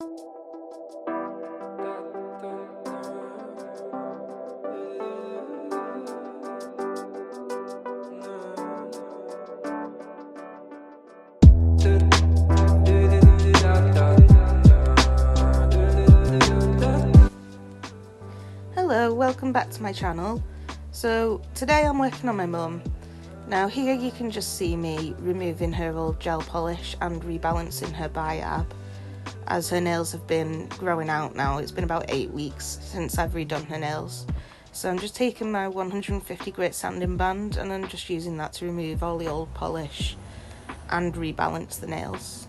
Hello, welcome back to my channel. So today I'm working on my mum. Now here you can just see me removing her old gel polish and rebalancing her biab as her nails have been growing out now. It's been about 8 weeks since I've redone her nails. So I'm just taking my 150 grit sanding band and I'm just using that to remove all the old polish and rebalance the nails.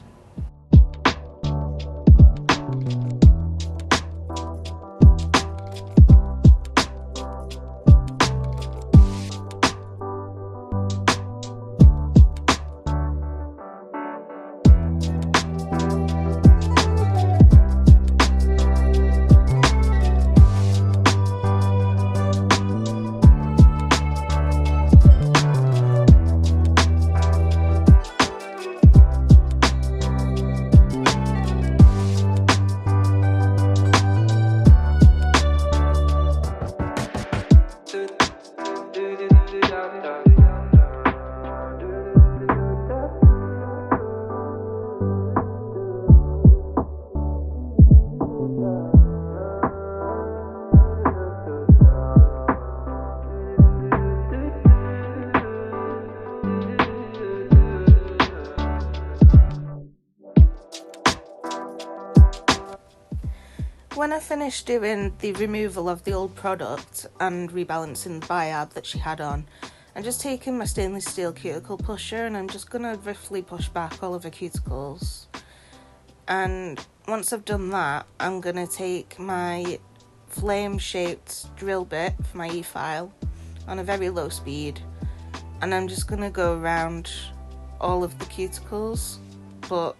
When I finished doing the removal of the old product and rebalancing the biab that she had on, I'm just taking my stainless steel cuticle pusher and I'm just going to roughly push back all of her cuticles. And once I've done that, I'm going to take my flame-shaped drill bit for my e-file on a very low speed and I'm just going to go around all of the cuticles. But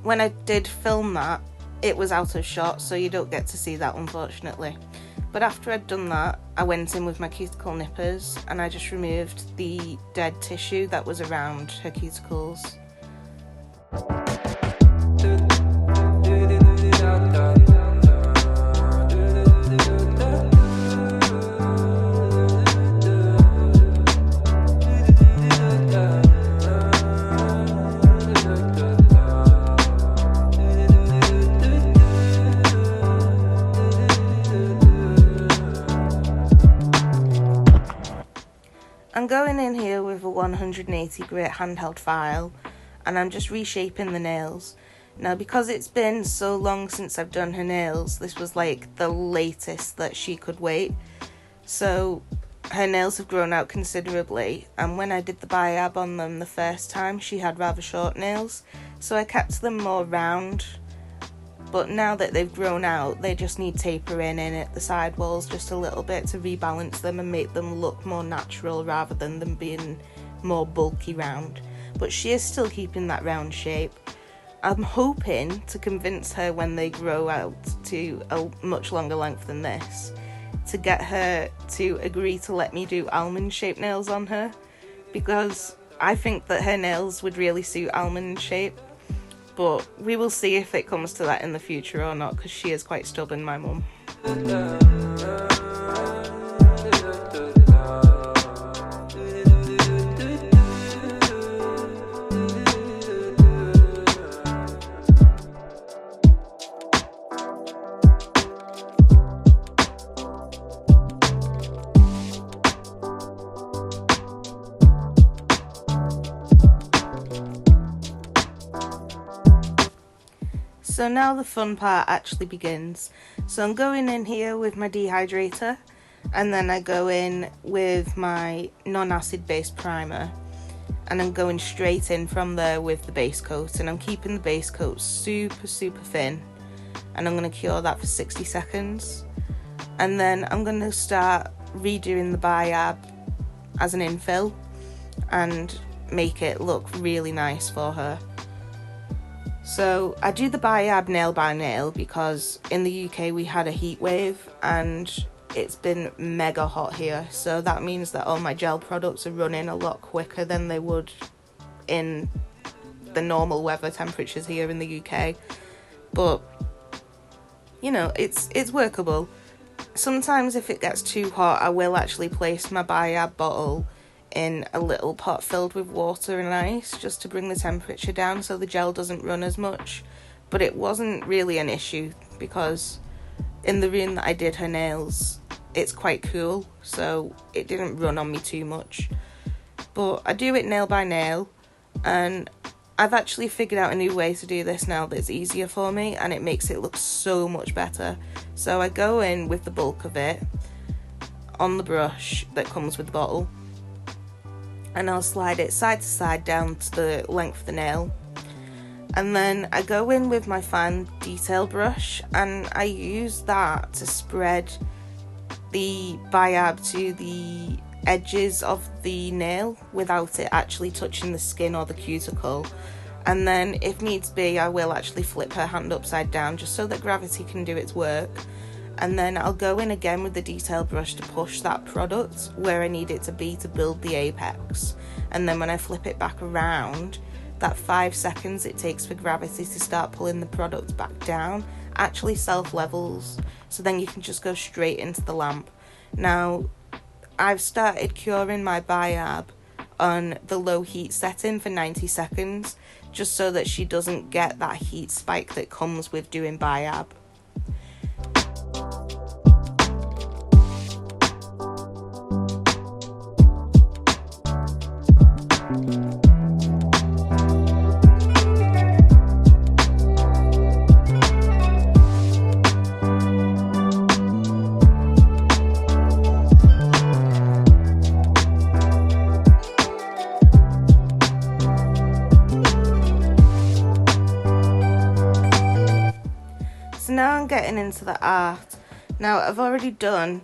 when I did film that, it was out of shot, so you don't get to see that, unfortunately. But after I'd done that, I went in with my cuticle nippers and I just removed the dead tissue that was around her cuticles. I'm going in here with a 180 grit handheld file and I'm just reshaping the nails. Now because it's been so long since I've done her nails, this was like the latest that she could wait. So her nails have grown out considerably, and when I did the biab on them the first time she had rather short nails, so I kept them more round. But now that they've grown out, they just need tapering in at the side walls just a little bit to rebalance them and make them look more natural rather than them being more bulky round. But she is still keeping that round shape. I'm hoping to convince her when they grow out to a much longer length than this to get her to agree to let me do almond shaped nails on her, because I think that her nails would really suit almond shape. But we will see if it comes to that in the future or not, because she is quite stubborn, my mum. So now the fun part actually begins. So I'm going in here with my dehydrator and then I go in with my non-acid based primer and I'm going straight in from there with the base coat, and I'm keeping the base coat super thin and I'm going to cure that for 60 seconds and then I'm going to start redoing the biab as an infill and make it look really nice for her. So I do the biab nail by nail because in the UK we had a heat wave and it's been mega hot here, so that means that all my gel products are running a lot quicker than they would in the normal weather temperatures here in the UK. but it's workable. Sometimes if it gets too hot, I will actually place my Biab bottle in a little pot filled with water and ice just to bring the temperature down so the gel doesn't run as much. But it wasn't really an issue because in the room that I did her nails, it's quite cool, so it didn't run on me too much. But I do it nail by nail, and I've actually figured out a new way to do this now that's easier for me, and it makes it look so much better. So I go in with the bulk of it on the brush that comes with the bottle, and I'll slide it side to side down to the length of the nail. And then I go in with my fine detail brush, and I use that to spread the Biab to the edges of the nail without it actually touching the skin or the cuticle. And then if needs be, I will actually flip her hand upside down just so that gravity can do its work. And then I'll go in again with the detail brush to push that product where I need it to be to build the apex. And then when I flip it back around, that 5 seconds it takes for gravity to start pulling the product back down actually self-levels, so then you can just go straight into the lamp. Now, I've started curing my Biab on the low heat setting for 90 seconds, just so that she doesn't get that heat spike that comes with doing Biab. Now I'm getting into the art. Now I've already done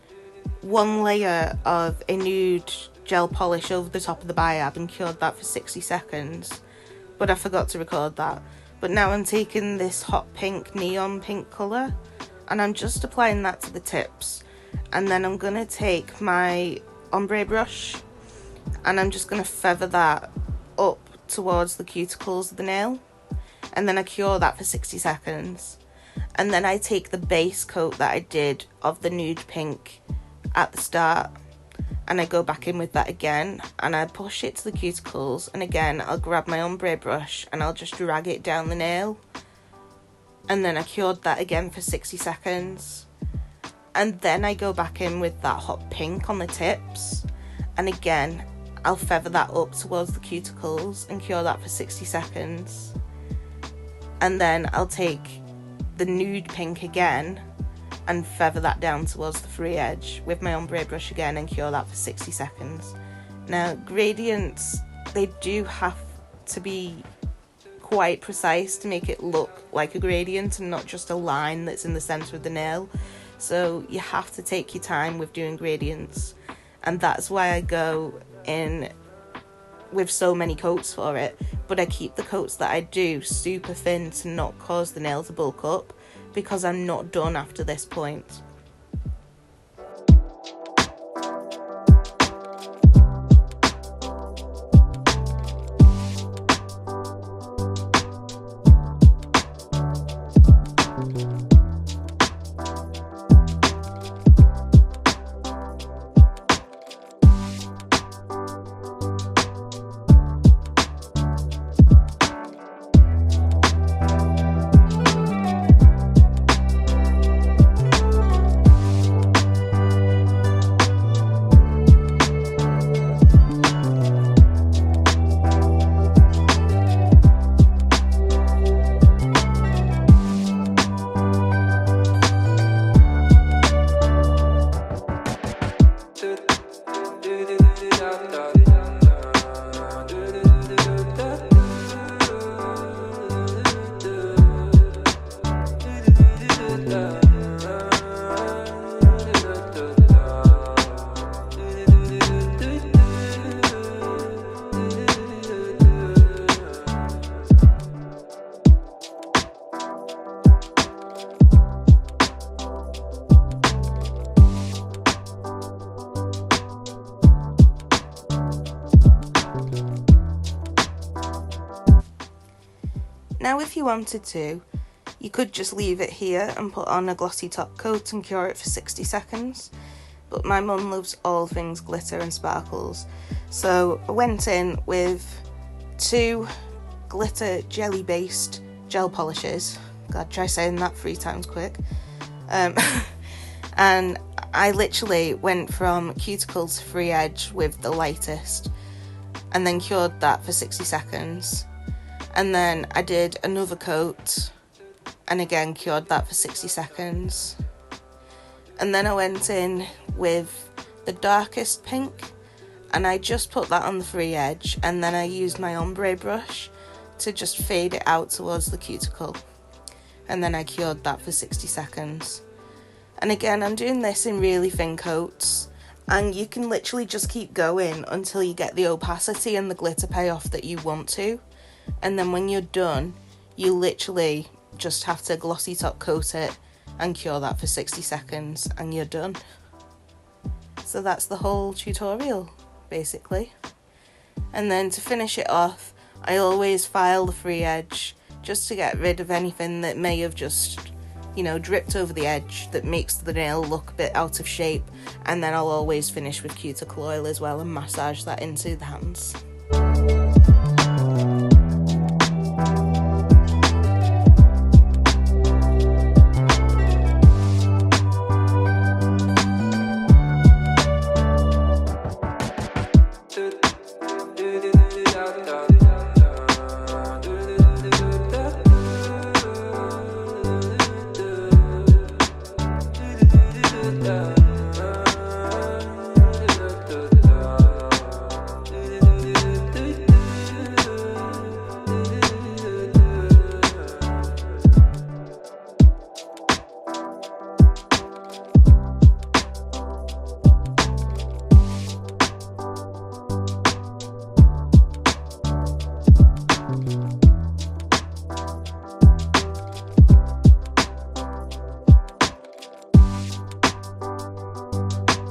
one layer of a nude gel polish over the top of the Biab and cured that for 60 seconds, but I forgot to record that. But now I'm taking this hot pink, neon pink colour, and I'm just applying that to the tips. And then I'm going to take my ombre brush and I'm just going to feather that up towards the cuticles of the nail, and then I cure that for 60 seconds. And then I take the base coat that I did of the nude pink at the start, and I go back in with that again, and I push it to the cuticles, and again I'll grab my ombre brush and I'll just drag it down the nail, and then I cured that again for 60 seconds. And then I go back in with that hot pink on the tips, and again I'll feather that up towards the cuticles and cure that for 60 seconds. And then I'll take the nude pink again and feather that down towards the free edge with my ombre brush again and cure that for 60 seconds. Now, gradients, they do have to be quite precise to make it look like a gradient and not just a line that's in the centre of the nail. So you have to take your time with doing gradients, and that's why I go in with so many coats for it. But I keep the coats that I do super thin to not cause the nail to bulk up, because I'm not done after this point. Now, if you wanted to, You could just leave it here and put on a glossy top coat and cure it for 60 seconds. But my mum loves all things glitter and sparkles. So I went in with 2 glitter jelly based gel polishes. God, try saying that 3 times quick. And I literally went from cuticle to free edge with the lightest and then cured that for 60 seconds. And then I did another coat and again cured that for 60 seconds. And then I went in with the darkest pink and I just put that on the free edge, and then I used my ombre brush to just fade it out towards the cuticle. And then I cured that for 60 seconds. And again, I'm doing this in really thin coats, and you can literally just keep going until you get the opacity and the glitter payoff that you want to. And then when you're done, you literally just have to glossy top coat it and cure that for 60 seconds and you're done. So that's the whole tutorial, basically. And then to finish it off, I always file the free edge just to get rid of anything that may have just, dripped over the edge that makes the nail look a bit out of shape. And then I'll always finish with cuticle oil as well and massage that into the hands.